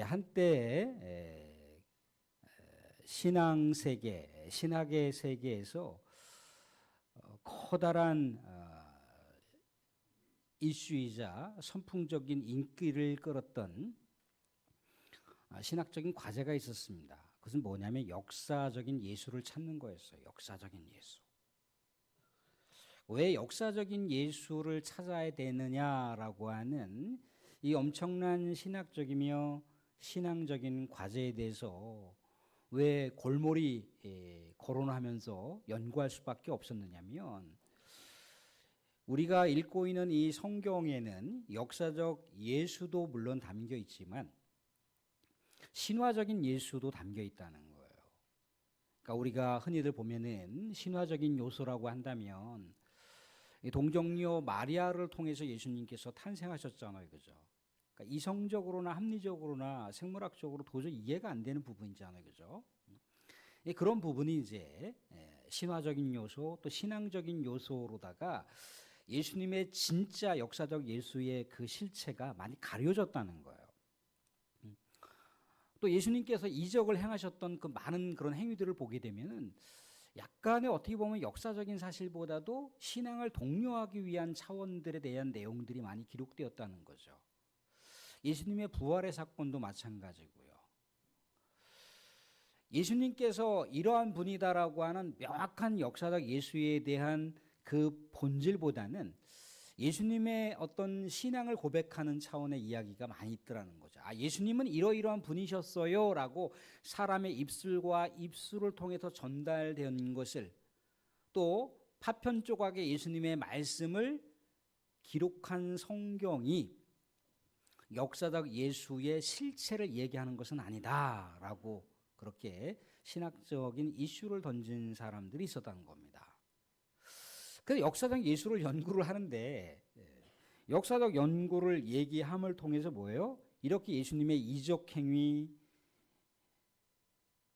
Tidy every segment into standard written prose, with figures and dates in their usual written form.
한때 신앙 세계, 신학의 세계에서 커다란 이슈이자 선풍적인 인기를 끌었던 신학적인 과제가 있었습니다. 그것은 뭐냐면 역사적인 예수를 찾는 거였어요. 역사적인 예수. 왜 역사적인 예수를 찾아야 되느냐라고 하는 이 엄청난 신학적이며 신앙적인 과제에 대해서 왜 골몰이 거론하면서 연구할 수밖에 없었느냐면, 우리가 읽고 있는 이 성경에는 역사적 예수도 물론 담겨 있지만 신화적인 예수도 담겨 있다는 거예요. 그러니까 우리가 흔히들 보면은 신화적인 요소라고 한다면 동정녀 마리아를 통해서 예수님께서 탄생하셨잖아요. 그죠? 그러니까 이성적으로나 합리적으로나 생물학적으로 도저히 이해가 안 되는 부분이잖아요. 그죠? 그런 부분이 이제 신화적인 요소 또 신앙적인 요소로다가 예수님의 진짜 역사적 예수의 그 실체가 많이 가려졌다는 거예요. 또 예수님께서 이적을 행하셨던 그 많은 그런 행위들을 보게 되면은 약간의 어떻게 보면 역사적인 사실보다도 신앙을 독려하기 위한 차원들에 대한 내용들이 많이 기록되었다는 거죠. 예수님의 부활의 사건도 마찬가지고요. 예수님께서 이러한 분이다라고 하는 명확한 역사적 예수에 대한 그 본질보다는 예수님의 어떤 신앙을 고백하는 차원의 이야기가 많이 있더라는 거죠. 예수님은 이러이러한 분이셨어요 라고 사람의 입술과 입술을 통해서 전달된 것을, 또 파편 조각의 예수님의 말씀을 기록한 성경이 역사적 예수의 실체를 얘기하는 것은 아니다 라고 그렇게 신학적인 이슈를 던진 사람들이 있었다는 겁니다. 그래서 역사적 예수를 연구를 하는데, 역사적 연구를 얘기함을 통해서 뭐예요? 이렇게 예수님의 이적 행위,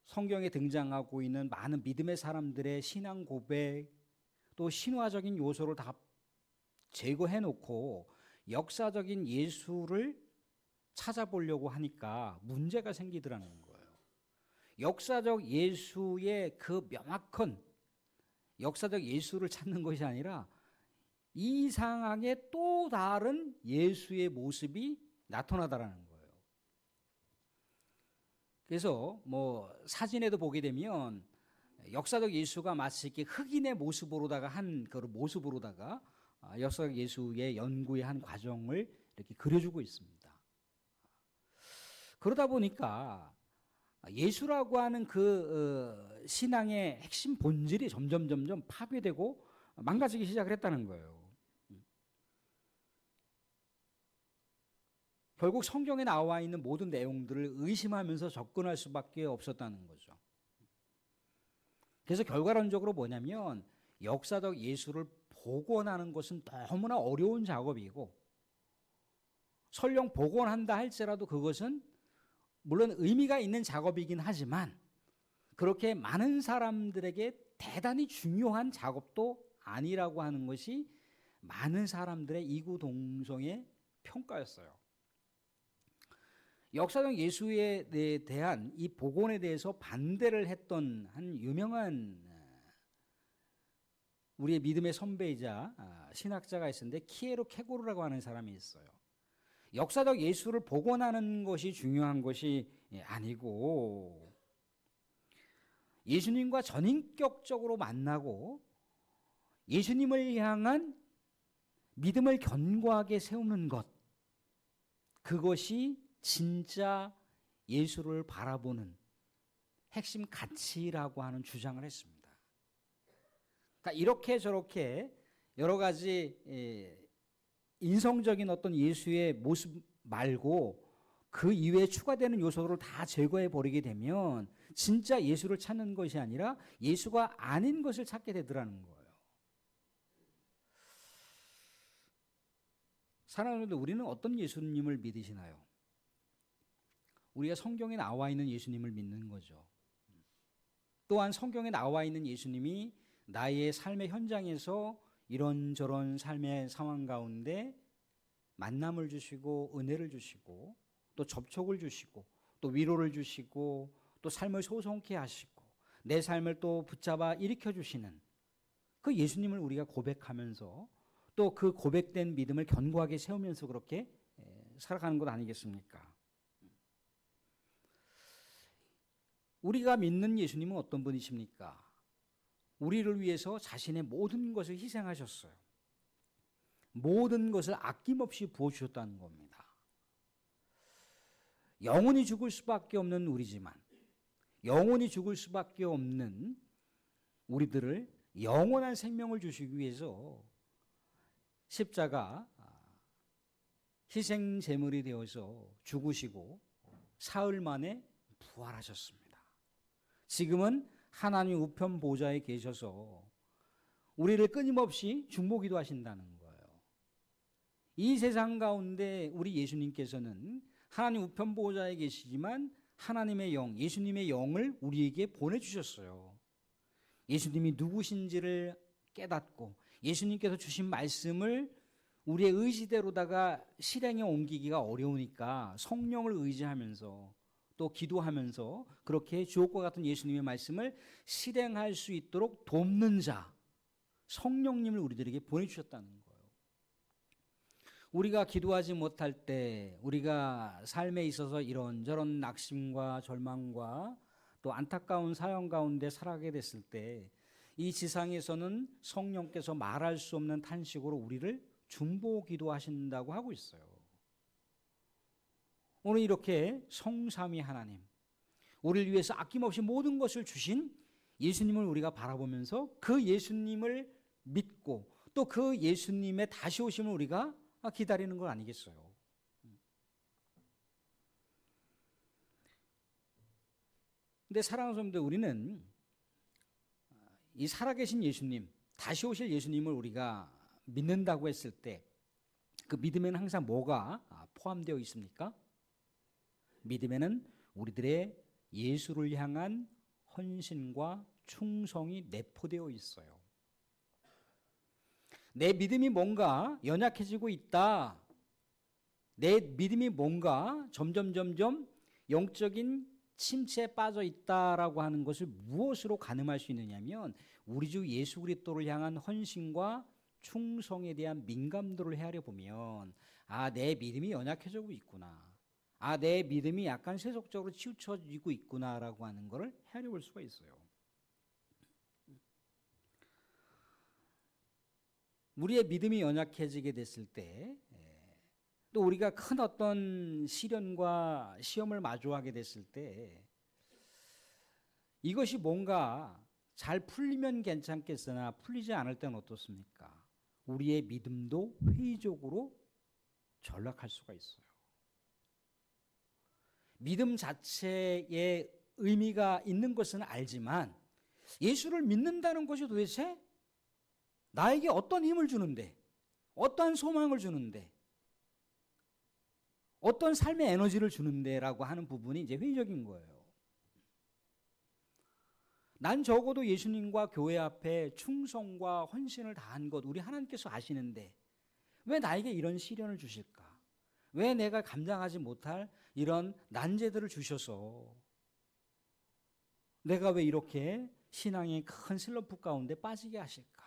성경에 등장하고 있는 많은 믿음의 사람들의 신앙 고백, 또 신화적인 요소를 다 제거해 놓고 역사적인 예수를 찾아보려고 하니까 문제가 생기더라는 거예요. 역사적 예수의 그 명확한 역사적 예수를 찾는 것이 아니라 이 상황에 또 다른 예수의 모습이 나타나더라는 거예요. 그래서 뭐 사진에도 보게 되면 역사적 예수가 마치 이렇게 흑인의 모습으로다가 한 그 모습으로다가 역사적 예수의 연구의 한 과정을 이렇게 그려주고 있습니다. 그러다 보니까 예수라고 하는 그 신앙의 핵심 본질이 점점 파괴되고 망가지기 시작을 했다는 거예요. 결국 성경에 나와 있는 모든 내용들을 의심하면서 접근할 수밖에 없었다는 거죠. 그래서 결과론적으로 뭐냐면 역사적 예수를 복원하는 것은 너무나 어려운 작업이고, 설령 복원한다 할지라도 그것은 물론 의미가 있는 작업이긴 하지만 그렇게 많은 사람들에게 대단히 중요한 작업도 아니라고 하는 것이 많은 사람들의 이구동성의 평가였어요. 역사적 예수에 대한 이 복원에 대해서 반대를 했던 한 유명한 우리의 믿음의 선배이자 신학자가 있었는데, 키에로 케고르라고 하는 사람이 있어요. 역사적 예수를 복원하는 것이 중요한 것이 아니고 예수님과 전인격적으로 만나고 예수님을 향한 믿음을 견고하게 세우는 것, 그것이 진짜 예수를 바라보는 핵심 가치라고 하는 주장을 했습니다. 그러니까 이렇게 저렇게 여러 가지 인성적인 어떤 예수의 모습 말고 그 이외에 추가되는 요소를 다 제거해 버리게 되면 진짜 예수를 찾는 것이 아니라 예수가 아닌 것을 찾게 되더라는 거예요. 사랑하는 분들, 우리는 어떤 예수님을 믿으시나요? 우리가 성경에 나와 있는 예수님을 믿는 거죠. 또한 성경에 나와 있는 예수님이 나의 삶의 현장에서 이런저런 삶의 상황 가운데 만남을 주시고 은혜를 주시고 또 접촉을 주시고 또 위로를 주시고 또 삶을 소송케 하시고 내 삶을 또 붙잡아 일으켜 주시는 그 예수님을 우리가 고백하면서 또 그 고백된 믿음을 견고하게 세우면서 그렇게 살아가는 것 아니겠습니까? 우리가 믿는 예수님은 어떤 분이십니까? 우리를 위해서 자신의 모든 것을 희생하셨어요. 모든 것을 아낌없이 부어주셨다는 겁니다. 영원히 죽을 수밖에 없는 우리지만 영원히 죽을 수밖에 없는 우리들을 영원한 생명을 주시기 위해서 십자가 희생 제물이 되어서 죽으시고 사흘 만에 부활하셨습니다. 지금은 하나님 우편 보좌에 계셔서 우리를 끊임없이 중보기도 하신다는 거예요. 이 세상 가운데 우리 예수님께서는 하나님 우편 보좌에 계시지만 하나님의 영, 예수님의 영을 우리에게 보내주셨어요. 예수님이 누구신지를 깨닫고 예수님께서 주신 말씀을 우리의 의지대로다가 실행에 옮기기가 어려우니까 성령을 의지하면서 또 기도하면서 그렇게 주옥과 같은 예수님의 말씀을 실행할 수 있도록 돕는 자, 성령님을 우리들에게 보내주셨다는 거예요. 우리가 기도하지 못할 때 우리가 삶에 있어서 이런저런 낙심과 절망과 또 안타까운 사연 가운데 살아가게 됐을 때 이 지상에서는 성령께서 말할 수 없는 탄식으로 우리를 중보 기도하신다고 하고 있어요. 오늘 이렇게 성삼위 하나님, 우리를 위해서 아낌없이 모든 것을 주신 예수님을 우리가 바라보면서 그 예수님을 믿고 또 그 예수님의 다시 오심을 우리가 기다리는 것 아니겠어요? 근데 사랑하는 성도들, 우리는 이 살아계신 예수님, 다시 오실 예수님을 우리가 믿는다고 했을 때 그 믿음에는 항상 뭐가 포함되어 있습니까? 믿음에는 우리들의 예수를 향한 헌신과 충성이 내포되어 있어요. 내 믿음이 뭔가 연약해지고 있다. 내 믿음이 뭔가 점점 영적인 침체에 빠져 있다라고 하는 것을 무엇으로 가늠할 수 있느냐면 우리 주 예수 그리스도를 향한 헌신과 충성에 대한 민감도를 헤아려 보면 내 믿음이 연약해지고 있구나. 내 믿음이 약간 세속적으로 치우쳐지고 있구나라고 하는 것을 헤아려 볼 수가 있어요. 우리의 믿음이 연약해지게 됐을 때 또 우리가 큰 어떤 시련과 시험을 마주하게 됐을 때 이것이 뭔가 잘 풀리면 괜찮겠으나 풀리지 않을 때는 어떻습니까? 우리의 믿음도 회의적으로 전락할 수가 있어요. 믿음 자체에 의미가 있는 것은 알지만 예수를 믿는다는 것이 도대체 나에게 어떤 힘을 주는데, 어떠한 소망을 주는데, 어떤 삶의 에너지를 주는데라고 하는 부분이 이제 회의적인 거예요. 난 적어도 예수님과 교회 앞에 충성과 헌신을 다한 것 우리 하나님께서 아시는데 왜 나에게 이런 시련을 주실까? 왜 내가 감당하지 못할 이런 난제들을 주셔서 내가 왜 이렇게 신앙의 큰 슬럼프 가운데 빠지게 하실까?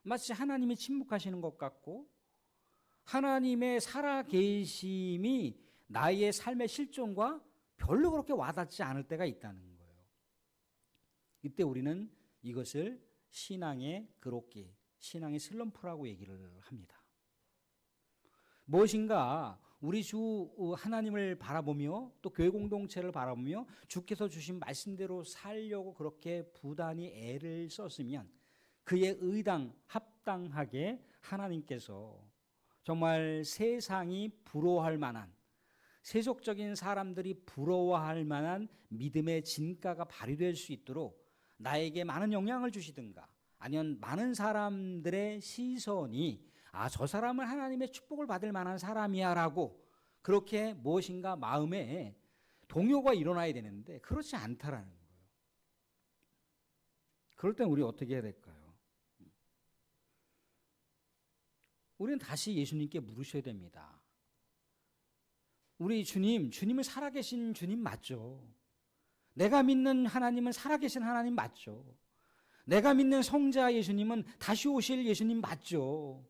마치 하나님이 침묵하시는 것 같고 하나님의 살아계심이 나의 삶의 실존과 별로 그렇게 와닿지 않을 때가 있다는 거예요. 이때 우리는 이것을 신앙의 그로기, 신앙의 슬럼프라고 얘기를 합니다. 무엇인가 우리 주 하나님을 바라보며 또 교회 공동체를 바라보며 주께서 주신 말씀대로 살려고 그렇게 부단히 애를 썼으면 그의 의당 합당하게 하나님께서 정말 세상이 부러워할 만한 세속적인 사람들이 부러워할 만한 믿음의 진가가 발휘될 수 있도록 나에게 많은 영향을 주시든가 아니면 많은 사람들의 시선이 저 사람은 하나님의 축복을 받을 만한 사람이야 라고 그렇게 무엇인가 마음에 동요가 일어나야 되는데 그렇지 않다라는 거예요. 그럴 땐 우리 어떻게 해야 될까요? 우리는 다시 예수님께 물으셔야 됩니다. 우리 주님은 살아계신 주님 맞죠. 내가 믿는 하나님은 살아계신 하나님 맞죠. 내가 믿는 성자 예수님은 다시 오실 예수님 맞죠.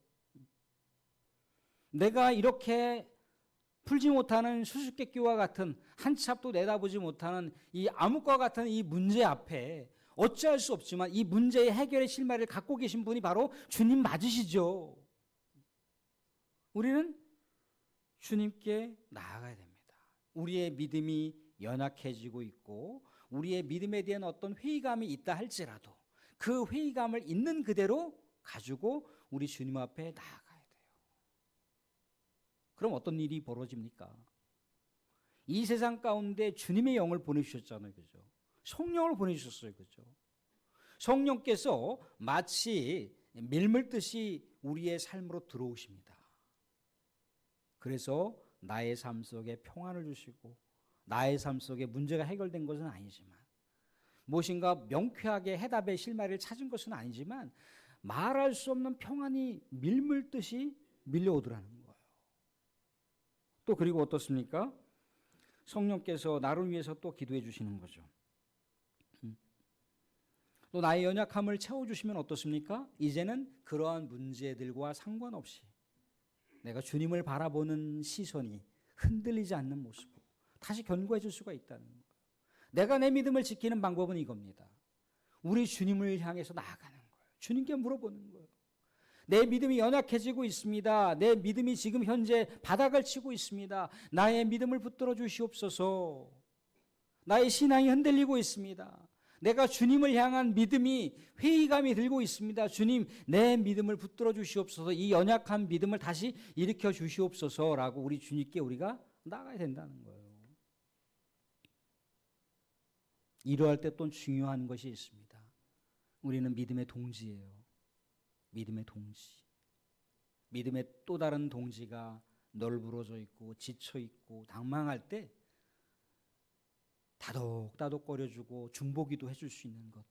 내가 이렇게 풀지 못하는 수수께끼와 같은 한치 앞도 내다보지 못하는 이 암흑과 같은 이 문제 앞에 어찌할 수 없지만 이 문제의 해결의 실마리를 갖고 계신 분이 바로 주님 맞으시죠. 우리는 주님께 나아가야 됩니다. 우리의 믿음이 연약해지고 있고 우리의 믿음에 대한 어떤 회의감이 있다 할지라도 그 회의감을 있는 그대로 가지고 우리 주님 앞에 나아가야 돼요. 그럼 어떤 일이 벌어집니까? 이 세상 가운데 주님의 영을 보내주셨잖아요. 그죠? 성령을 보내주셨어요. 그죠? 성령께서 마치 밀물듯이 우리의 삶으로 들어오십니다. 그래서 나의 삶 속에 평안을 주시고 나의 삶 속에 문제가 해결된 것은 아니지만 무엇인가 명쾌하게 해답의 실마리를 찾은 것은 아니지만 말할 수 없는 평안이 밀물듯이 밀려오더라는 거예요. 또 그리고 어떻습니까? 성령께서 나를 위해서 또 기도해 주시는 거죠. 또 나의 연약함을 채워주시면 어떻습니까? 이제는 그러한 문제들과 상관없이 내가 주님을 바라보는 시선이 흔들리지 않는 모습으로 다시 견고해 줄 수가 있다는 거예요. 내가 내 믿음을 지키는 방법은 이겁니다. 우리 주님을 향해서 나아가는 거예요. 주님께 물어보는 거예요. 내 믿음이 연약해지고 있습니다. 내 믿음이 지금 현재 바닥을 치고 있습니다. 나의 믿음을 붙들어 주시옵소서. 나의 신앙이 흔들리고 있습니다. 내가 주님을 향한 믿음이 회의감이 들고 있습니다. 주님, 내 믿음을 붙들어 주시옵소서. 이 연약한 믿음을 다시 일으켜 주시옵소서라고 우리 주님께 우리가 나가야 된다는 거예요. 이러할 때 또 중요한 것이 있습니다. 우리는 믿음의 동지예요. 믿음의 동지. 믿음의 또 다른 동지가 널브러져 있고 지쳐 있고 당망할 때 다독다독거려주고 중보기도 해줄 수 있는 것.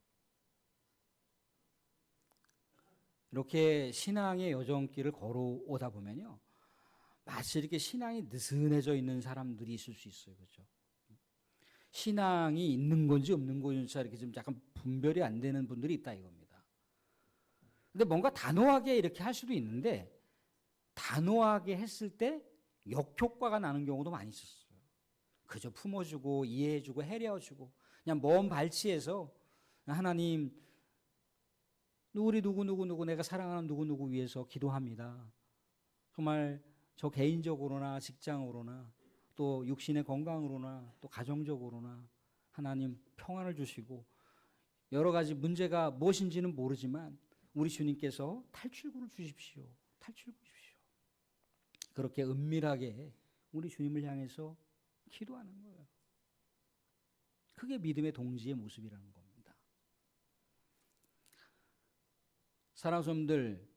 이렇게 신앙의 여정길을 걸어오다 보면요, 마치 이렇게 신앙이 느슨해져 있는 사람들이 있을 수 있어요. 그렇죠? 신앙이 있는 건지 없는 건지 이렇게 좀 약간 분별이 안 되는 분들이 있다 이겁니다. 근데 뭔가 단호하게 이렇게 할 수도 있는데 단호하게 했을 때 역효과가 나는 경우도 많이 있었어요. 그저 품어주고 이해해주고 해려주고 그냥 먼 발치에서 하나님 우리 누구 내가 사랑하는 누구 위해서 기도합니다. 정말 저 개인적으로나 직장으로나 또 육신의 건강으로나 또 가정적으로나 하나님 평안을 주시고 여러 가지 문제가 무엇인지는 모르지만 우리 주님께서 탈출구를 주십시오. 탈출구 주십시오. 그렇게 은밀하게 우리 주님을 향해서 기도하는 거예요. 그게 믿음의 동지의 모습이라는 겁니다. 사랑하는 여러분들,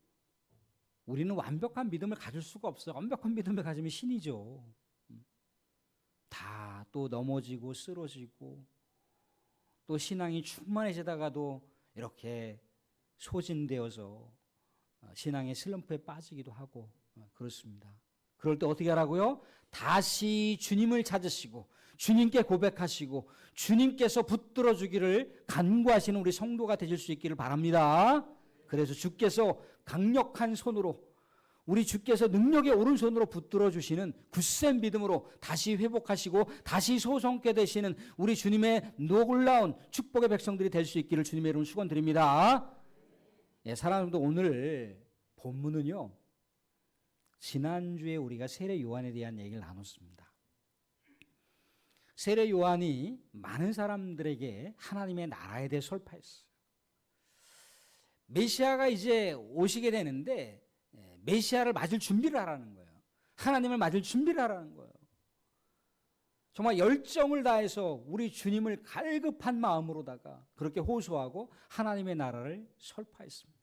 우리는 완벽한 믿음을 가질 수가 없어요. 완벽한 믿음을 가지면 신이죠. 다 또 넘어지고 쓰러지고 또 신앙이 충만해지다가도 이렇게 소진되어서 신앙의 슬럼프에 빠지기도 하고 그렇습니다. 그럴 때 어떻게 하라고요? 다시 주님을 찾으시고 주님께 고백하시고 주님께서 붙들어 주기를 간구하시는 우리 성도가 되실 수 있기를 바랍니다. 그래서 주께서 강력한 손으로 우리 주께서 능력의 오른손으로 붙들어 주시는 굳센 믿음으로 다시 회복하시고 다시 소성케 되시는 우리 주님의 놀라운 축복의 백성들이 될 수 있기를 주님의 이름으로 축원드립니다. 예, 사랑하는 분들, 오늘 본문은요, 지난주에 우리가 세례 요한에 대한 얘기를 나눴습니다. 세례 요한이 많은 사람들에게 하나님의 나라에 대해 설파했어요. 메시아가 이제 오시게 되는데 메시아를 맞을 준비를 하라는 거예요. 하나님을 맞을 준비를 하라는 거예요. 정말 열정을 다해서 우리 주님을 갈급한 마음으로다가 그렇게 호소하고 하나님의 나라를 설파했습니다.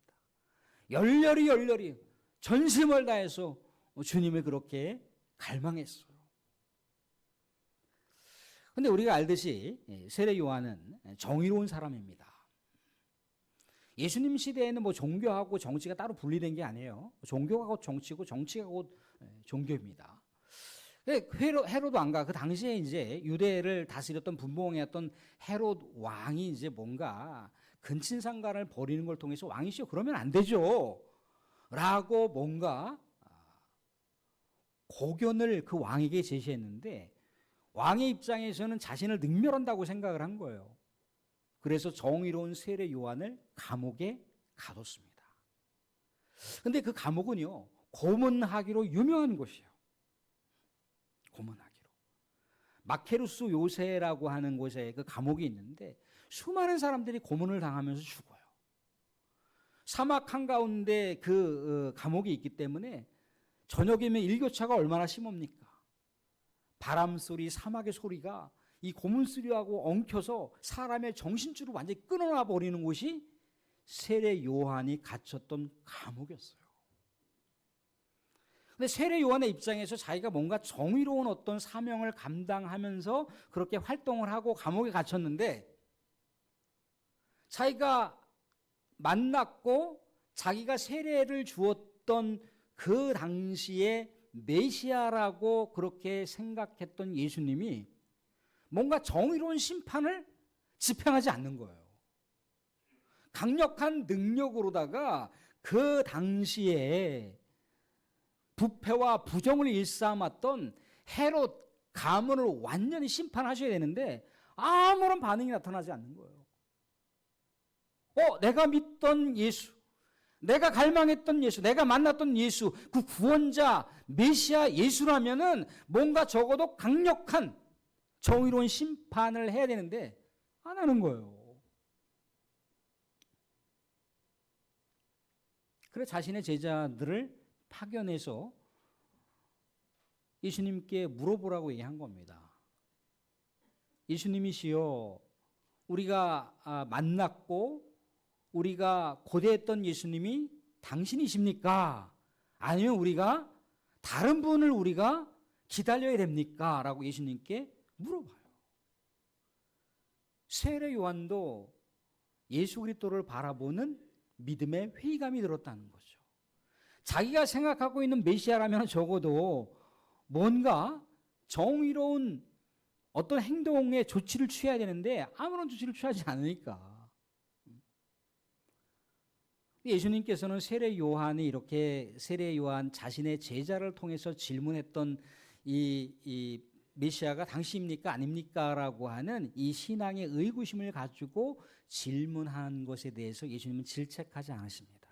열렬히 전심을 다해서 주님을 그렇게 갈망했어요. 그런데 우리가 알듯이 세례 요한은 정의로운 사람입니다. 예수님 시대에는 뭐 종교하고 정치가 따로 분리된 게 아니에요. 종교가 곧 정치고 정치가 곧 종교입니다. 헤롯 왕가 그 당시에 이제 유대를 다스렸던 분봉이었던 헤롯 왕이 이제 뭔가 근친상간을 벌이는 걸 통해서 왕이시여 그러면 안 되죠. 라고 뭔가 고견을 그 왕에게 제시했는데 왕의 입장에서는 자신을 능멸한다고 생각을 한 거예요. 그래서 정의로운 세례 요한을 감옥에 가뒀습니다. 근데 그 감옥은요, 고문하기로 유명한 곳이에요. 고문하기로. 마케루스 요새라고 하는 곳에 그 감옥이 있는데 수많은 사람들이 고문을 당하면서 죽어요. 사막 한가운데 그 감옥이 있기 때문에 저녁이면 일교차가 얼마나 심합니까? 바람 소리, 사막의 소리가 이 고문 소리하고 엉켜서 사람의 정신줄을 완전히 끊어놔 버리는 곳이 세례 요한이 갇혔던 감옥이었어요. 근데 세례 요한의 입장에서 자기가 뭔가 정의로운 어떤 사명을 감당하면서 그렇게 활동을 하고 감옥에 갇혔는데 자기가 만났고 자기가 세례를 주었던 그 당시에 메시아라고 그렇게 생각했던 예수님이 뭔가 정의로운 심판을 집행하지 않는 거예요. 강력한 능력으로다가 그 당시에 부패와 부정을 일삼았던 헤롯 가문을 완전히 심판하셔야 되는데 아무런 반응이 나타나지 않는 거예요. 내가 믿던 예수, 내가 갈망했던 예수, 내가 만났던 예수, 그 구원자 메시아 예수라면은 뭔가 적어도 강력한 정의로운 심판을 해야 되는데 안 하는 거예요. 그래 자신의 제자들을 파견해서 예수님께 물어보라고 얘기한 겁니다. 예수님이시여, 우리가 만났고 우리가 고대했던 예수님이 당신이십니까? 아니면 우리가 다른 분을 우리가 기다려야 됩니까? 라고 예수님께 물어봐요. 세례 요한도 예수 그리스도를 바라보는 믿음의 회의감이 들었다는 거죠. 자기가 생각하고 있는 메시아라면 적어도 뭔가 정의로운 어떤 행동에 조치를 취해야 되는데 아무런 조치를 취하지 않으니까. 예수님께서는 세례 요한이 이렇게 세례 요한 자신의 제자를 통해서 질문했던 이 메시아가 당신입니까 아닙니까? 라고 하는 이 신앙의 의구심을 가지고 질문한 것에 대해서 예수님은 질책하지 않으십니다.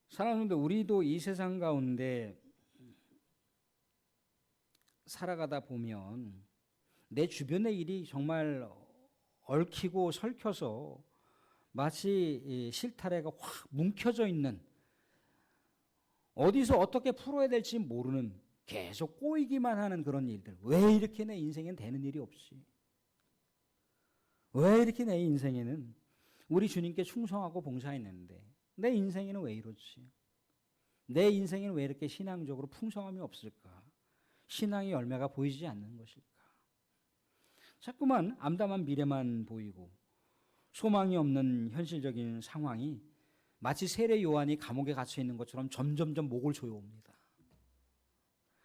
사랑하는 우리도 이 세상 가운데 살아가다 보면 내 주변의 일이 정말 얽히고 설켜서 마치 실타래가 확 뭉켜져 있는, 어디서 어떻게 풀어야 될지 모르는, 계속 꼬이기만 하는 그런 일들. 왜 이렇게 내 인생엔 되는 일이 없지? 왜 이렇게 내 인생에는 우리 주님께 충성하고 봉사했는데 내 인생에는 왜 이렇지? 내 인생에는 왜 이렇게 신앙적으로 풍성함이 없을까? 신앙의 열매가 보이지 않는 것일까? 자꾸만 암담한 미래만 보이고 소망이 없는 현실적인 상황이 마치 세례 요한이 감옥에 갇혀 있는 것처럼 점점점 목을 조여옵니다.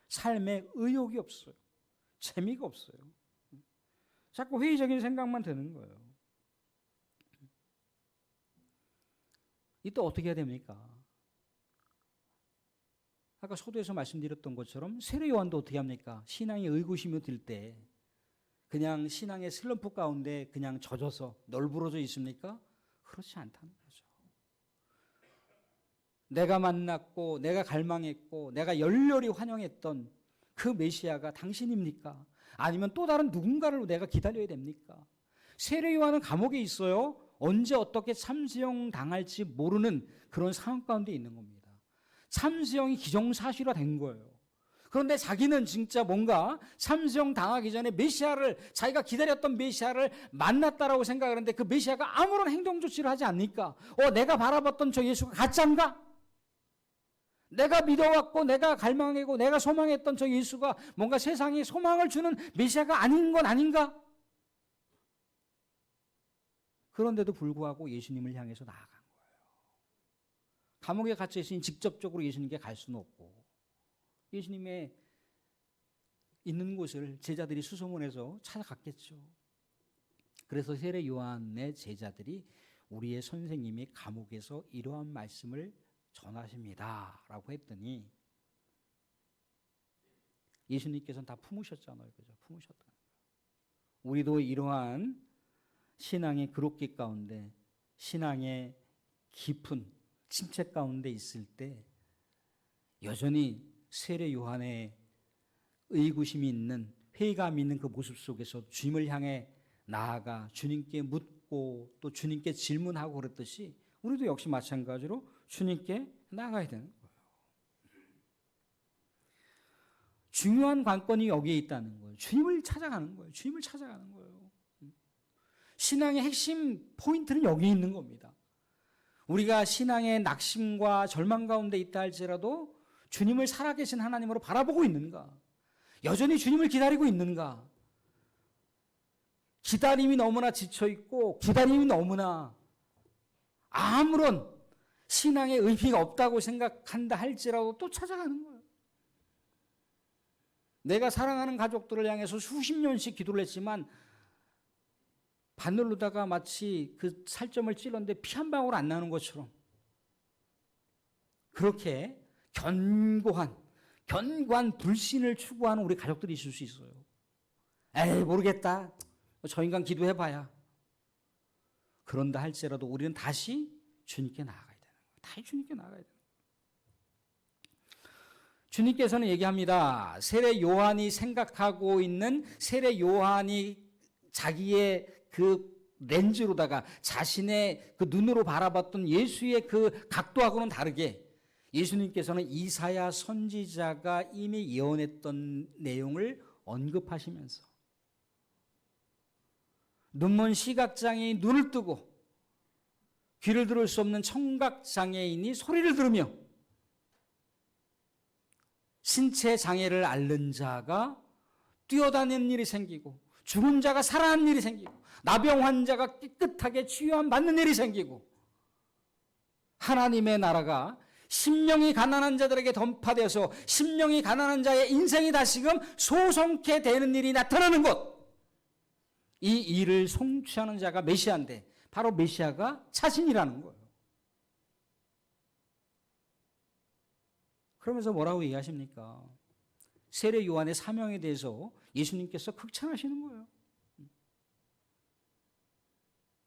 삶에 의욕이 없어요. 재미가 없어요. 자꾸 회의적인 생각만 드는 거예요. 이때 어떻게 해야 됩니까? 아까 서두에서 말씀드렸던 것처럼 세례 요한도 어떻게 합니까? 신앙의 의구심이 들 때 그냥 신앙의 슬럼프 가운데 그냥 젖어서 널브러져 있습니까? 그렇지 않다는 거죠. 내가 만났고 내가 갈망했고 내가 열렬히 환영했던 그 메시아가 당신입니까? 아니면 또 다른 누군가를 내가 기다려야 됩니까? 세례 요한은 감옥에 있어요. 언제 어떻게 참수형 당할지 모르는 그런 상황 가운데 있는 겁니다. 참수형이 기정사실화 된 거예요. 그런데 자기는 진짜 뭔가 참수형 당하기 전에 메시아를, 자기가 기다렸던 메시아를 만났다라고 생각을 하는데 그 메시아가 아무런 행동 조치를 하지 않으니까 내가 바라봤던 저 예수가 가짜인가? 내가 믿어왔고 내가 갈망하고 내가 소망했던 저 예수가 뭔가 세상에 소망을 주는 메시아가 아닌 건 아닌가? 그런데도 불구하고 예수님을 향해서 나아간 거예요. 감옥에 갇혀 있으니 직접적으로 예수님께 갈 수는 없고 예수님의 있는 곳을 제자들이 수소문해서 찾아갔겠죠. 그래서 세례 요한의 제자들이 우리의 선생님이 감옥에서 이러한 말씀을 전하십니다 라고 했더니 예수님께서는 다 품으셨잖아요. 그죠? 품으셨다는 거예요. 우리도 이러한 신앙의 그릇기 가운데 신앙의 깊은 침체 가운데 있을 때 여전히 세례 요한의 의구심이 있는 회의감이 있는 그 모습 속에서 주님을 향해 나아가 주님께 묻고 또 주님께 질문하고 그랬듯이 우리도 역시 마찬가지로 주님께 나아가야 되는 거예요. 중요한 관건이 여기에 있다는 거예요. 주님을 찾아가는 거예요. 주님을 찾아가는 거예요. 신앙의 핵심 포인트는 여기 있는 겁니다. 우리가 신앙의 낙심과 절망 가운데 있다 할지라도 주님을 살아계신 하나님으로 바라보고 있는가? 여전히 주님을 기다리고 있는가? 기다림이 너무나 지쳐있고 기다림이 너무나 아무런 신앙의 의미가 없다고 생각한다 할지라도 또 찾아가는 거예요. 내가 사랑하는 가족들을 향해서 수십 년씩 기도를 했지만 바늘로다가 마치 그 살점을 찔렀는데 피 한 방울 안 나는 것처럼 그렇게 견고한 불신을 추구하는 우리 가족들이 있을 수 있어요. 에이 모르겠다. 저 인간 기도해봐야. 그런다 할지라도 우리는 다시 주님께 나아가야 되는 거예요. 다시 주님께 나아가야 되는 거예요. 주님께서는 얘기합니다. 세례 요한이 생각하고 있는 세례 요한이 자기의 그 렌즈로다가 자신의 그 눈으로 바라봤던 예수의 그 각도하고는 다르게 예수님께서는 이사야 선지자가 이미 예언했던 내용을 언급하시면서 눈먼 시각장애인이 눈을 뜨고 귀를 들을 수 없는 청각장애인이 소리를 들으며 신체 장애를 앓는 자가 뛰어다니는 일이 생기고 죽은 자가 살아난 일이 생기고 나병 환자가 깨끗하게 치유함 받는 일이 생기고 하나님의 나라가 심령이 가난한 자들에게 던파되어서 심령이 가난한 자의 인생이 다시금 소송케 되는 일이 나타나는 것. 이 일을 성취하는 자가 메시아인데 바로 메시아가 자신이라는 거예요. 그러면서 뭐라고 얘기하십니까? 세례 요한의 사명에 대해서 예수님께서 극찬하시는 거예요.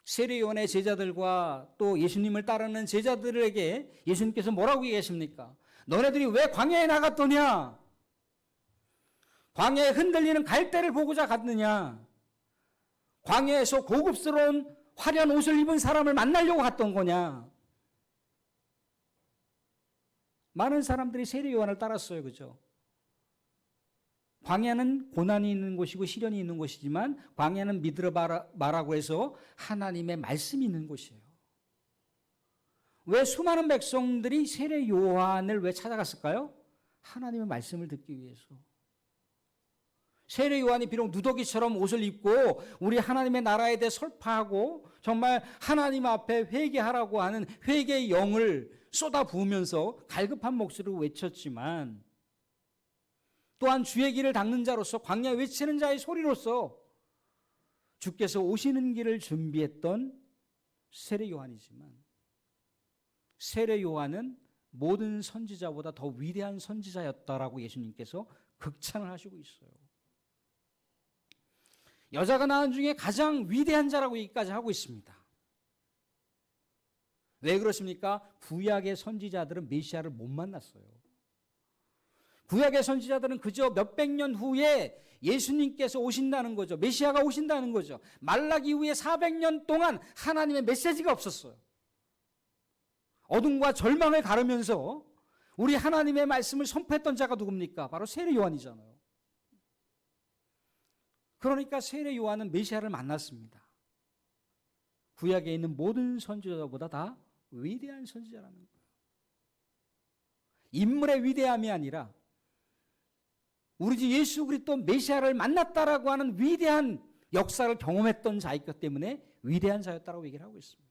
세례 요한의 제자들과 또 예수님을 따르는 제자들에게 예수님께서 뭐라고 얘기하십니까? 너네들이 왜 광야에 나갔더냐? 광야에 흔들리는 갈대를 보고자 갔느냐? 광야에서 고급스러운 화려한 옷을 입은 사람을 만나려고 갔던 거냐? 많은 사람들이 세례 요한을 따랐어요. 그죠? 광야는 고난이 있는 곳이고 시련이 있는 곳이지만 광야는 믿으러 말하고 해서 하나님의 말씀이 있는 곳이에요. 왜 수많은 백성들이 세례 요한을 왜 찾아갔을까요? 하나님의 말씀을 듣기 위해서. 세례 요한이 비록 누더기처럼 옷을 입고 우리 하나님의 나라에 대해 설파하고 정말 하나님 앞에 회개하라고 하는 회개의 영을 쏟아부으면서 갈급한 목소리로 외쳤지만 또한 주의 길을 닦는 자로서 광야 외치는 자의 소리로서 주께서 오시는 길을 준비했던 세례 요한이지만 세례 요한은 모든 선지자보다 더 위대한 선지자였다라고 예수님께서 극찬을 하시고 있어요. 여자가 낳은 중에 가장 위대한 자라고 얘기까지 하고 있습니다. 왜 그렇습니까? 구약의 선지자들은 메시아를 못 만났어요. 구약의 선지자들은 그저 몇백 년 후에 예수님께서 오신다는 거죠. 메시아가 오신다는 거죠. 말라기 이후에 400년 동안 하나님의 메시지가 없었어요. 어둠과 절망을 가르면서 우리 하나님의 말씀을 선포했던 자가 누굽니까? 바로 세례 요한이잖아요. 그러니까 세례 요한은 메시아를 만났습니다. 구약에 있는 모든 선지자보다 다 위대한 선지자라는 거예요. 인물의 위대함이 아니라 우리 주 예수 그리스도 메시아를 만났다라고 하는 위대한 역사를 경험했던 자이기 때문에 위대한 자였다라고 얘기를 하고 있습니다.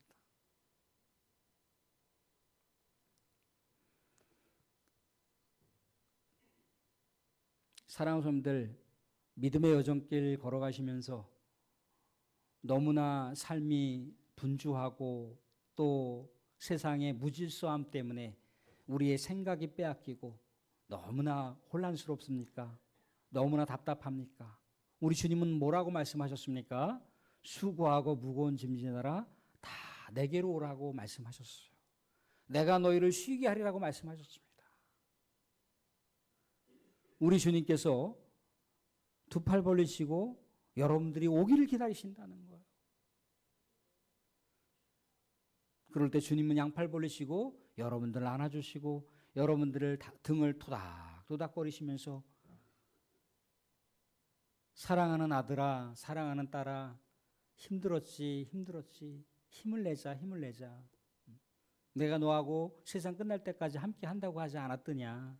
사랑하는 사람들, 믿음의 여정길 걸어가시면서 너무나 삶이 분주하고 또 세상의 무질서함 때문에 우리의 생각이 빼앗기고 너무나 혼란스럽습니까? 너무나 답답합니까? 우리 주님은 뭐라고 말씀하셨습니까? 수고하고 무거운 짐 지느라 다 내게로 오라고 말씀하셨어요. 내가 너희를 쉬게 하리라고 말씀하셨습니다. 우리 주님께서 두 팔 벌리시고 여러분들이 오기를 기다리신다는 거예요. 그럴 때 주님은 양팔 벌리시고 여러분들을 안아주시고 여러분들을 등을 토닥토닥거리시면서 사랑하는 아들아, 사랑하는 딸아, 힘들었지, 힘을 내자. 내가 너하고 세상 끝날 때까지 함께 한다고 하지 않았더냐.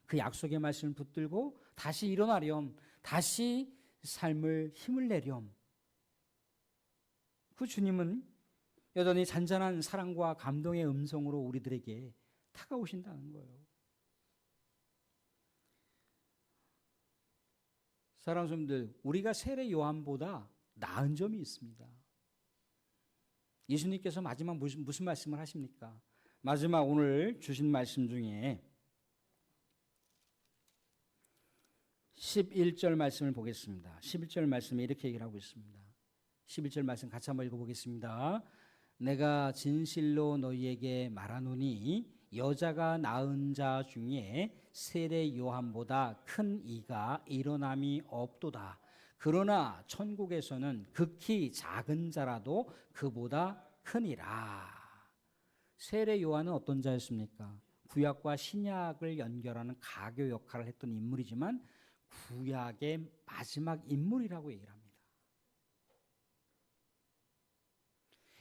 그 약속의 말씀을 붙들고 다시 일어나렴, 다시 삶을 힘을 내렴. 그 주님은 여전히 잔잔한 사랑과 감동의 음성으로 우리들에게 다가오신다는 거예요. 사랑하는 성도들, 우리가 세례 요한보다 나은 점이 있습니다. 예수님께서 마지막 무슨 말씀을 하십니까? 마지막 오늘 주신 말씀 중에 11절 말씀을 보겠습니다. 11절 말씀에 이렇게 얘기를 하고 있습니다. 11절 말씀 같이 한번 읽어보겠습니다. 내가 진실로 너희에게 말하노니 여자가 낳은 자 중에 세례 요한보다 큰 이가 일어남이 없도다. 그러나 천국에서는 극히 작은 자라도 그보다 크니라. 세례 요한은 어떤 자였습니까? 구약과 신약을 연결하는 가교 역할을 했던 인물이지만 구약의 마지막 인물이라고 얘기를 합니다.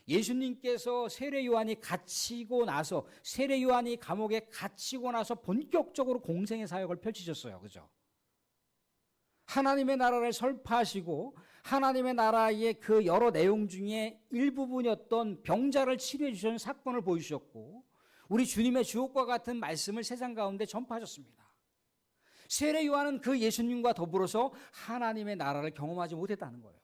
예수님께서 세례 요한이 갇히고 나서, 세례 요한이 감옥에 갇히고 나서 본격적으로 공생의 사역을 펼치셨어요. 그죠? 하나님의 나라를 설파하시고 하나님의 나라의 그 여러 내용 중에 일부분이었던 병자를 치료해 주시는 사건을 보여주셨고, 우리 주님의 주옥과 같은 말씀을 세상 가운데 전파하셨습니다. 세례 요한은 그 예수님과 더불어서 하나님의 나라를 경험하지 못했다는 거예요.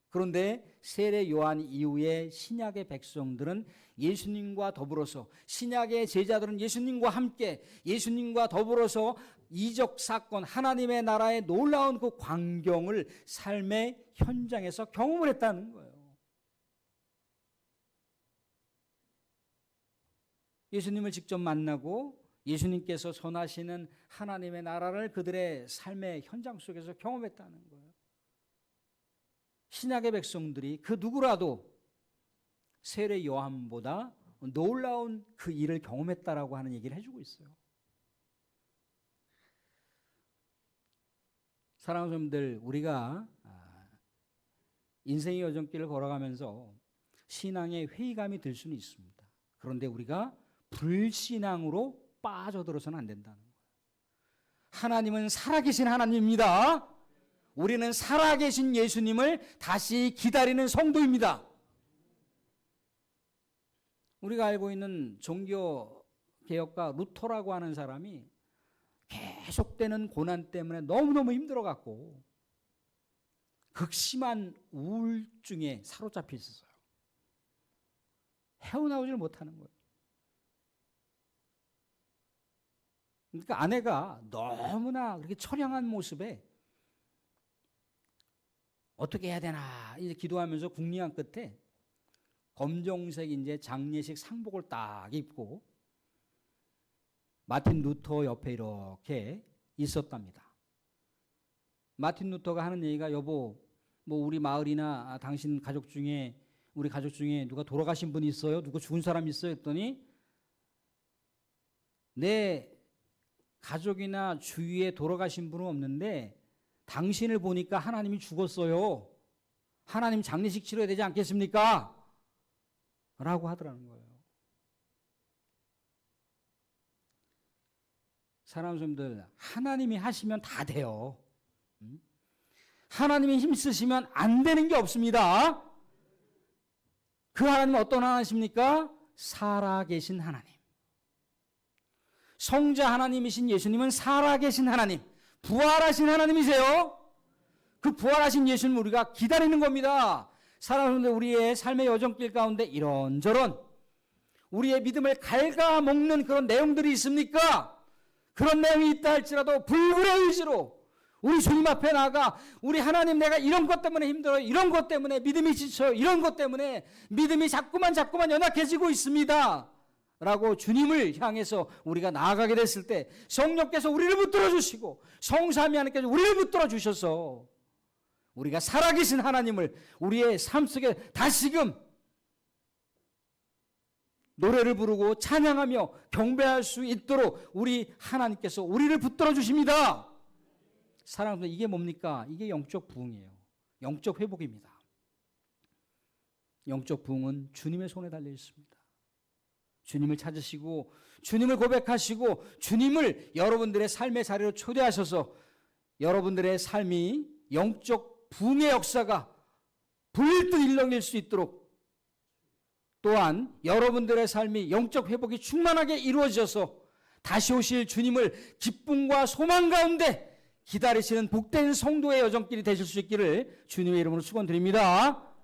그런데 세례 요한 이후에 신약의 백성들은 예수님과 더불어서, 신약의 제자들은 예수님과 함께, 예수님과 더불어서 이적 사건, 하나님의 나라의 놀라운 그 광경을 삶의 현장에서 경험을 했다는 거예요. 예수님을 직접 만나고 예수님께서 전하시는 하나님의 나라를 그들의 삶의 현장 속에서 경험했다는 거예요. 신약의 백성들이 그 누구라도 세례 요한보다 놀라운 그 일을 경험했다라고 하는 얘기를 해주고 있어요. 사랑하는 여러분들, 우리가 인생의 여정길을 걸어가면서 신앙의 회의감이 들 수는 있습니다. 그런데 우리가 불신앙으로 빠져들어서는 안 된다는 거예요. 하나님은 살아계신 하나님입니다. 우리는 살아계신 예수님을 다시 기다리는 성도입니다. 우리가 알고 있는 종교개혁가 루터라고 하는 사람이 계속되는 고난 때문에 너무너무 힘들어갖고 극심한 우울증에 사로잡혀 있었어요. 헤어나오질 못하는 거예요. 그러니까 아내가 너무나 그렇게 처량한 모습에 어떻게 해야 되나 이제 기도하면서 궁리한 끝에 검정색 이제 장례식 상복을 딱 입고 마틴 루터 옆에 이렇게 있었답니다. 마틴 루터가 하는 얘기가, 여보, 뭐 우리 마을이나 당신 가족 중에, 우리 가족 중에 누가 돌아가신 분 있어요? 누가 죽은 사람 있어요? 했더니 내 가족이나 주위에 돌아가신 분은 없는데 당신을 보니까 하나님이 죽었어요. 하나님 장례식 치러야 되지 않겠습니까? 라고 하더라는 거예요. 사랑하는 사람들, 하나님이 하시면 다 돼요. 하나님이 힘쓰시면 안 되는 게 없습니다. 그 하나님은 어떤 하나님이십니까? 살아계신 하나님. 성자 하나님이신 예수님은 살아계신 하나님, 부활하신 하나님이세요. 그 부활하신 예수님 우리가 기다리는 겁니다. 사랑하는 우리의 삶의 여정길 가운데 이런저런 우리의 믿음을 갉아먹는 그런 내용들이 있습니까? 그런 내용이 있다 할지라도 불굴의 의지로 우리 주님 앞에 나가 우리 하나님 내가 이런 것 때문에 힘들어요. 이런 것 때문에 믿음이 지쳐요. 이런 것 때문에 믿음이 자꾸만 연약해지고 있습니다. 라고 주님을 향해서 우리가 나아가게 됐을 때 성령께서 우리를 붙들어 주시고 성삼위 하나님께서 우리를 붙들어 주셔서 우리가 살아계신 하나님을 우리의 삶 속에 다시금 노래를 부르고 찬양하며 경배할 수 있도록 우리 하나님께서 우리를 붙들어 주십니다. 사랑하는 이게 뭡니까? 이게 영적 부흥이에요. 영적 회복입니다. 영적 부흥은 주님의 손에 달려 있습니다. 주님을 찾으시고 주님을 고백하시고 주님을 여러분들의 삶의 자리로 초대하셔서 여러분들의 삶이 영적 부흥의 역사가 불듯 일렁일 수 있도록 또한 여러분들의 삶이 영적 회복이 충만하게 이루어져서 다시 오실 주님을 기쁨과 소망 가운데 기다리시는 복된 성도의 여정길이 되실 수 있기를 주님의 이름으로 축원드립니다.